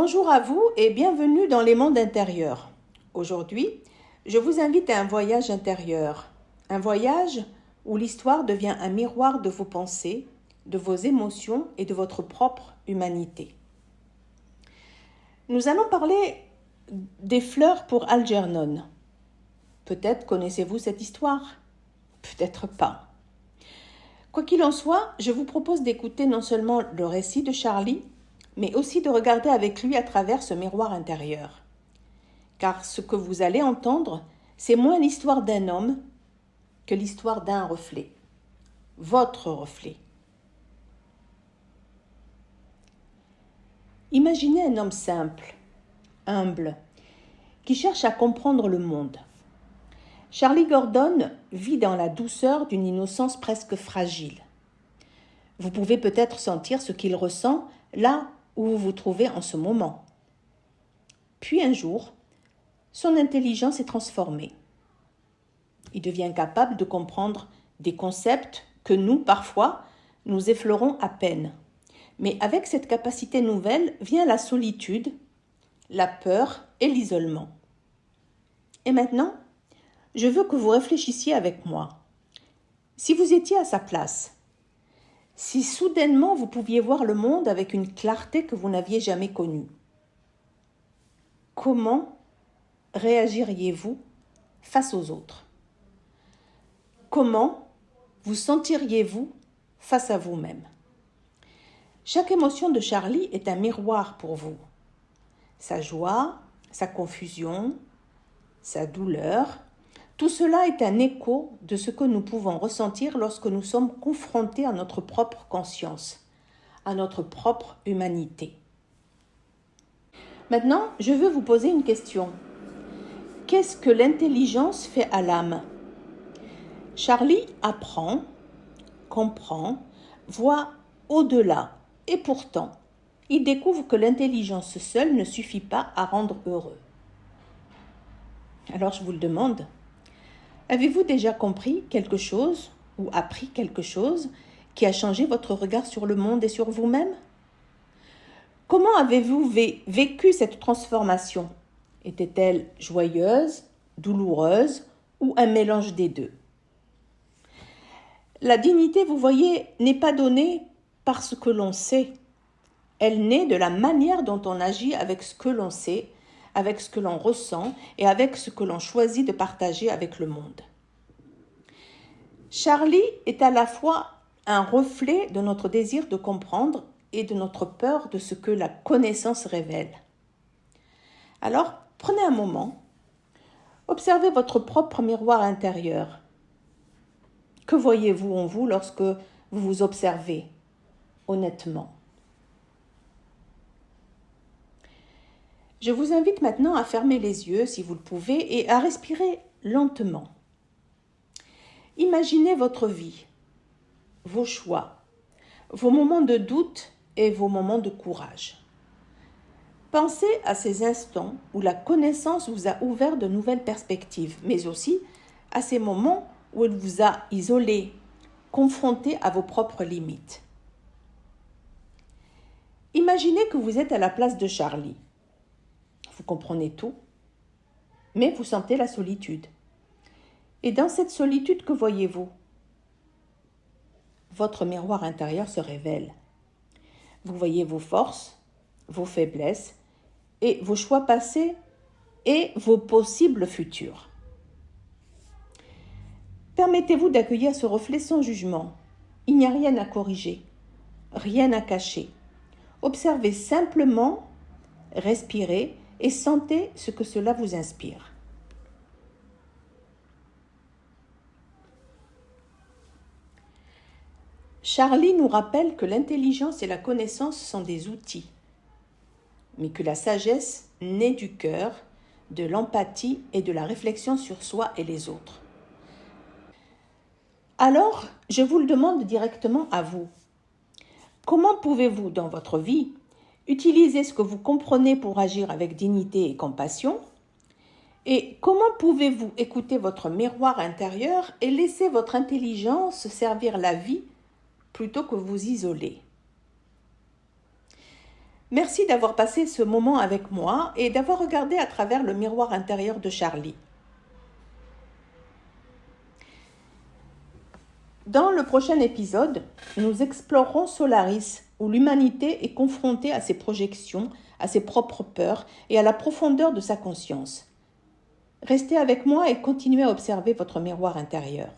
Bonjour à vous et bienvenue dans les mondes intérieurs. Aujourd'hui, je vous invite à un voyage intérieur. Un voyage où l'histoire devient un miroir de vos pensées, de vos émotions et de votre propre humanité. Nous allons parler des fleurs pour Algernon. Peut-être connaissez-vous cette histoire, peut-être pas. Quoi qu'il en soit, je vous propose d'écouter non seulement le récit de Charlie, mais aussi de regarder avec lui à travers ce miroir intérieur. Car ce que vous allez entendre, c'est moins l'histoire d'un homme que l'histoire d'un reflet. Votre reflet. Imaginez un homme simple, humble, qui cherche à comprendre le monde. Charlie Gordon vit dans la douceur d'une innocence presque fragile. Vous pouvez peut-être sentir ce qu'il ressent là où vous vous trouvez en ce moment. Puis un jour, son intelligence est transformée. Il devient capable de comprendre des concepts que nous, parfois, nous effleurons à peine. Mais avec cette capacité nouvelle vient la solitude, la peur et l'isolement. Et maintenant, je veux que vous réfléchissiez avec moi. Si vous étiez à sa place, si soudainement vous pouviez voir le monde avec une clarté que vous n'aviez jamais connue, comment réagiriez-vous face aux autres? Comment vous sentiriez-vous face à vous-même? Chaque émotion de Charlie est un miroir pour vous. Sa joie, sa confusion, sa douleur, tout cela est un écho de ce que nous pouvons ressentir lorsque nous sommes confrontés à notre propre conscience, à notre propre humanité. Maintenant, je veux vous poser une question. Qu'est-ce que l'intelligence fait à l'âme? Charlie apprend, comprend, voit au-delà et pourtant, il découvre que l'intelligence seule ne suffit pas à rendre heureux. Alors je vous le demande, avez-vous déjà compris quelque chose ou appris quelque chose qui a changé votre regard sur le monde et sur vous-même? Comment avez-vous vécu cette transformation? Était-elle joyeuse, douloureuse ou un mélange des deux? La dignité, vous voyez, n'est pas donnée par ce que l'on sait. Elle naît de la manière dont on agit avec ce que l'on sait, avec ce que l'on ressent et avec ce que l'on choisit de partager avec le monde. Charlie est à la fois un reflet de notre désir de comprendre et de notre peur de ce que la connaissance révèle. Alors, prenez un moment, observez votre propre miroir intérieur. Que voyez-vous en vous lorsque vous vous observez, honnêtement? Je vous invite maintenant à fermer les yeux, si vous le pouvez, et à respirer lentement. Imaginez votre vie, vos choix, vos moments de doute et vos moments de courage. Pensez à ces instants où la connaissance vous a ouvert de nouvelles perspectives, mais aussi à ces moments où elle vous a isolé, confronté à vos propres limites. Imaginez que vous êtes à la place de Charlie. Vous comprenez tout, mais vous sentez la solitude. Et dans cette solitude, que voyez-vous? Votre miroir intérieur se révèle. Vous voyez vos forces, vos faiblesses et vos choix passés et vos possibles futurs. Permettez-vous d'accueillir ce reflet sans jugement. Il n'y a rien à corriger, rien à cacher. Observez simplement, respirez et sentez ce que cela vous inspire. Charlie nous rappelle que l'intelligence et la connaissance sont des outils, mais que la sagesse naît du cœur, de l'empathie et de la réflexion sur soi et les autres. Alors, je vous le demande directement à vous. Comment pouvez-vous, dans votre vie, utiliser ce que vous comprenez pour agir avec dignité et compassion? Et comment pouvez-vous écouter votre miroir intérieur et laisser votre intelligence servir la vie plutôt que vous isoler? Merci d'avoir passé ce moment avec moi et d'avoir regardé à travers le miroir intérieur de Charlie. Dans le prochain épisode, nous explorerons Solaris, où l'humanité est confrontée à ses projections, à ses propres peurs et à la profondeur de sa conscience. Restez avec moi et continuez à observer votre miroir intérieur.